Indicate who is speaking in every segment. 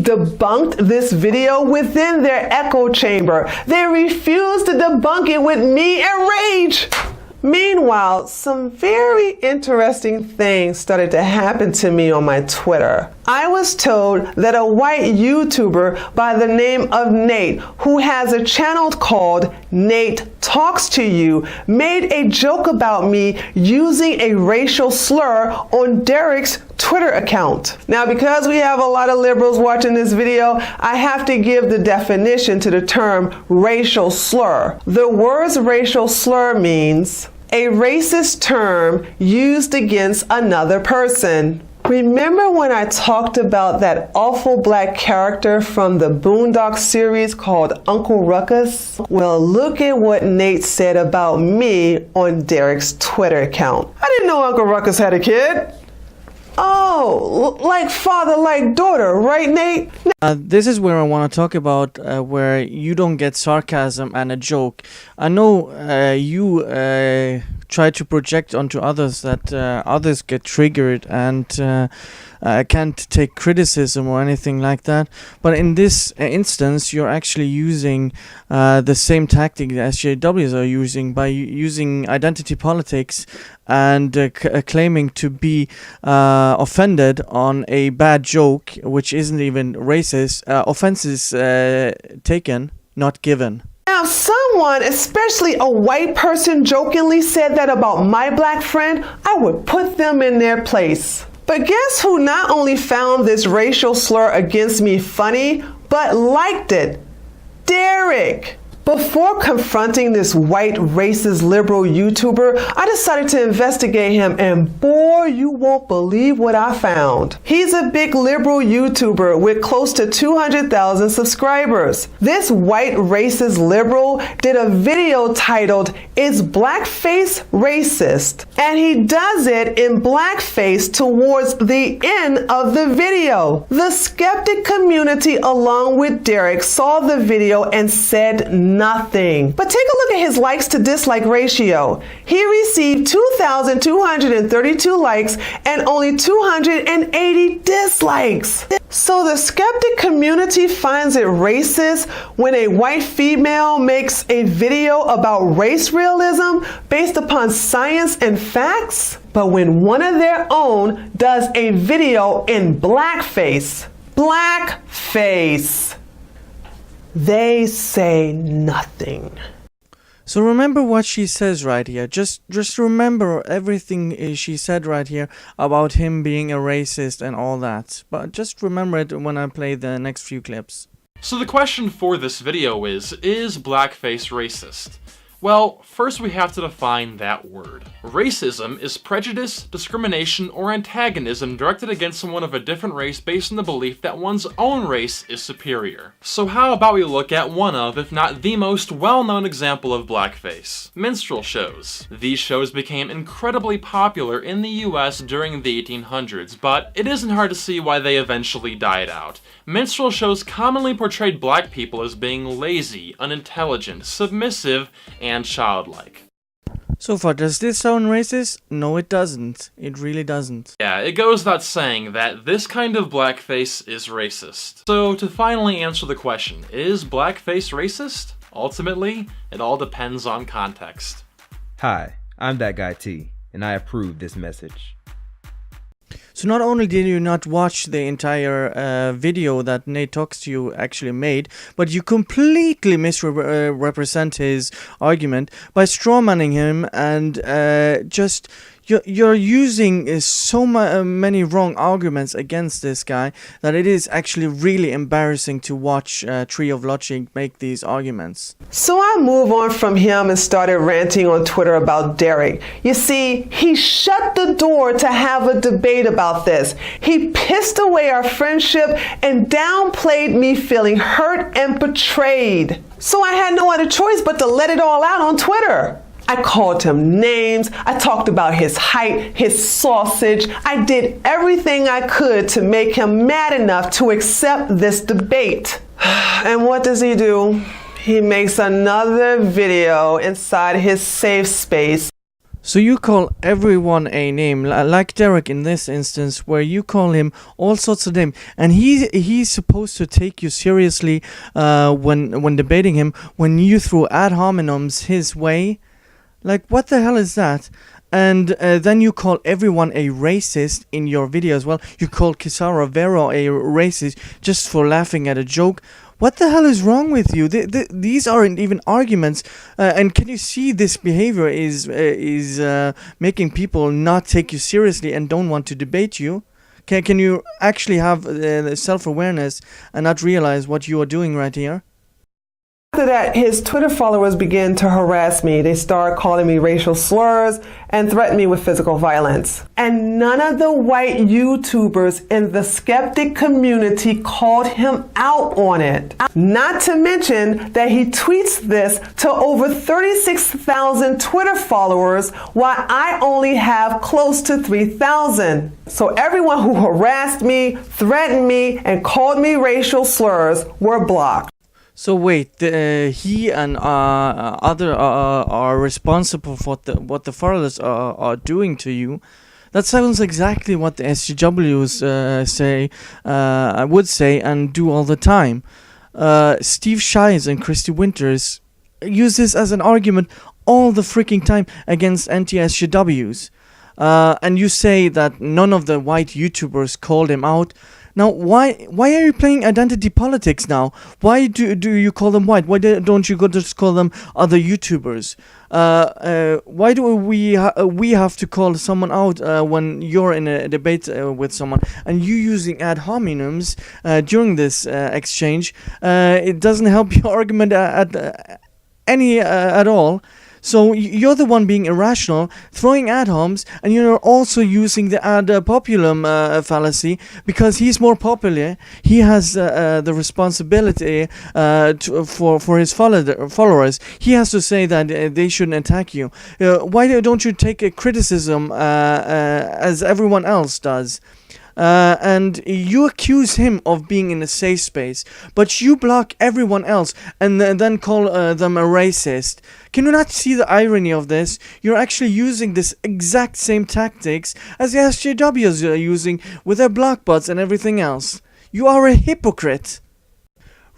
Speaker 1: debunked this video within their echo chamber. They refused to debunk it with me and rage. Meanwhile, some very interesting things started to happen to me on my Twitter. I was told that a white YouTuber by the name of Nate, who has a channel called Nate Talks to You, made a joke about me using a racial slur on Derek's Twitter account. Now, because we have a lot of liberals watching this video, I have to give the definition to the term racial slur. The words racial slur means a racist term used against another person. Remember when I talked about that awful black character from the Boondocks series called Uncle Ruckus? Well, look at what Nate said about me on Derek's Twitter account. I didn't know Uncle Ruckus had a kid. Oh, like father, like daughter, right, Nate?
Speaker 2: This is where I want to talk about where you don't get sarcasm and a joke. I know you try to project onto others that others get triggered and can't take criticism or anything like that. But in this instance, you're actually using the same tactic the SJWs are using by using identity politics and claiming to be offended on a bad joke, which isn't even racist. Offenses taken, not given.
Speaker 1: Now, someone, especially a white person, jokingly said that about my black friend, I would put them in their place. But guess who not only found this racial slur against me funny, but liked it? Derek. Before confronting this white racist liberal YouTuber, I decided to investigate him, and boy, you won't believe what I found. He's a big liberal YouTuber with close to 200,000 subscribers. This white racist liberal did a video titled, "Is Blackface Racist?" And he does it in blackface towards the end of the video. The skeptic community, along with Derek, saw the video and said nothing. But take a look at his likes to dislike ratio. He received 2,232 likes and only 280 dislikes. So the skeptic community finds it racist when a white female makes a video about race realism based upon science and facts? But when one of their own does a video in blackface, they say nothing.
Speaker 2: So remember what she says right here. Just remember everything she said right here about him being a racist and all that. But just remember it when I play the next few clips.
Speaker 3: So the question for this video is blackface racist? Well, first we have to define that word. Racism is prejudice, discrimination, or antagonism directed against someone of a different race based on the belief that one's own race is superior. So how about we look at one of, if not the most well-known example of blackface? Minstrel shows. These shows became incredibly popular in the US during the 1800s, but it isn't hard to see why they eventually died out. Minstrel shows commonly portrayed black people as being lazy, unintelligent, submissive, and childlike.
Speaker 2: So far, does this sound racist? No, it doesn't. It really doesn't.
Speaker 3: Yeah, it goes without saying that this kind of blackface is racist. So to finally answer the question, is blackface racist? Ultimately, it all depends on context.
Speaker 4: Hi, I'm that guy T, and I approve this message.
Speaker 2: So not only did you not watch the entire video that Nate Talks to You actually made, but you completely misrepresent his argument by strawmanning him and you're using so many wrong arguments against this guy that it is actually really embarrassing to watch Tree of Logic make these arguments.
Speaker 1: So I move on from him and started ranting on Twitter about Derek. You see, he shut the door to have a debate about this. He pissed away our friendship and downplayed me feeling hurt and betrayed. So I had no other choice but to let it all out on Twitter. I called him names, I talked about his height, his sausage. I did everything I could to make him mad enough to accept this debate. And what does he do? He makes another video inside his safe space.
Speaker 2: So you call everyone a name, like Derek in this instance, where you call him all sorts of names, and he's supposed to take you seriously when debating him. When you throw ad hominems his way, like what the hell is that? And then you call everyone a racist in your video as well. You called Kisara Vero a racist just for laughing at a joke. What the hell is wrong with you? These aren't even arguments. And can you see this behavior is making people not take you seriously and don't want to debate you? Can you actually have self-awareness and not realize what you are doing right here?
Speaker 1: After that, his Twitter followers began to harass me. They started calling me racial slurs and threatened me with physical violence. And none of the white YouTubers in the skeptic community called him out on it. Not to mention that he tweets this to over 36,000 Twitter followers while I only have close to 3,000. So everyone who harassed me, threatened me, and called me racial slurs were blocked.
Speaker 2: So wait, he and other are responsible for what the foreigners are doing to you. That sounds exactly what the SJWs would say and do all the time. Steve Shives and Christy Winters use this as an argument all the freaking time against anti-SJWs. And you say that none of the white YouTubers called him out. Now, why are you playing identity politics now? Why do you call them white? Why don't you just call them other YouTubers? Why do we have to call someone out when you're in a debate with someone and you using ad hominems during this exchange? It doesn't help your argument at all. So you're the one being irrational, throwing ad homs, and you're also using the ad populum fallacy because he's more popular. He has the responsibility for his followers. He has to say that they shouldn't attack you. Why don't you take a criticism as everyone else does? And you accuse him of being in a safe space, but you block everyone else and then call them a racist. Can you not see the irony of this? You're actually using this exact same tactics as the SJWs are using with their block bots and everything else. You are a hypocrite.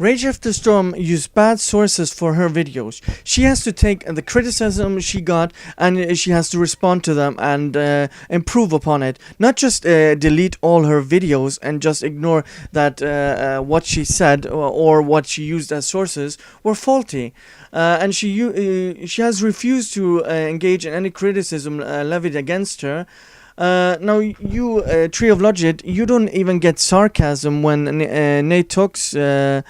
Speaker 2: Rage After Storm used bad sources for her videos. She has to take the criticism she got and she has to respond to them and improve upon it. Not just delete all her videos and just ignore that what she said or what she used as sources were faulty. And she has refused to engage in any criticism levied against her. Now you, Tree of Logic, you don't even get sarcasm when Nate talks. You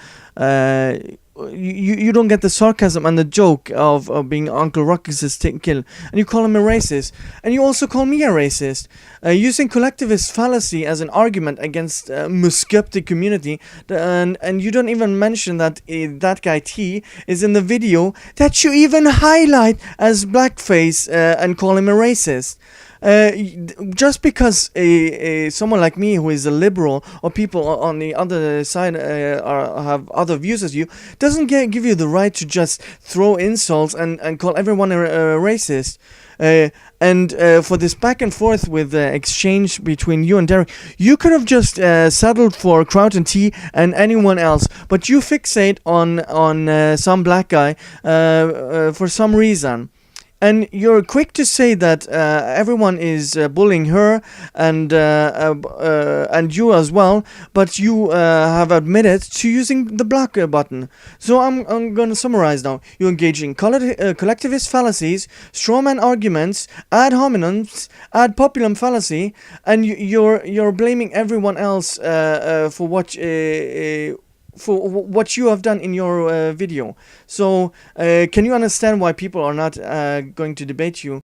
Speaker 2: don't get the sarcasm and the joke of being Uncle Ruckus's kill, and you call him a racist, and you also call me a racist, using collectivist fallacy as an argument against the skeptic community, and you don't even mention that that guy T is in the video that you even highlight as blackface and call him a racist. Just because someone like me who is a liberal or people on the other side have other views as you doesn't give you the right to just throw insults and call everyone a racist. And for this back and forth with the exchange between you and Derek, you could have just settled for Kraut and T and anyone else, but you fixate on some black guy for some reason. And you're quick to say that everyone is bullying her and you as well, but you have admitted to using the block button. So I'm going to summarize now. You engage in collectivist fallacies, strawman arguments, ad hominems, ad populum fallacy, and you're blaming everyone else for what you have done in your video. So can you understand why people are not going to debate you?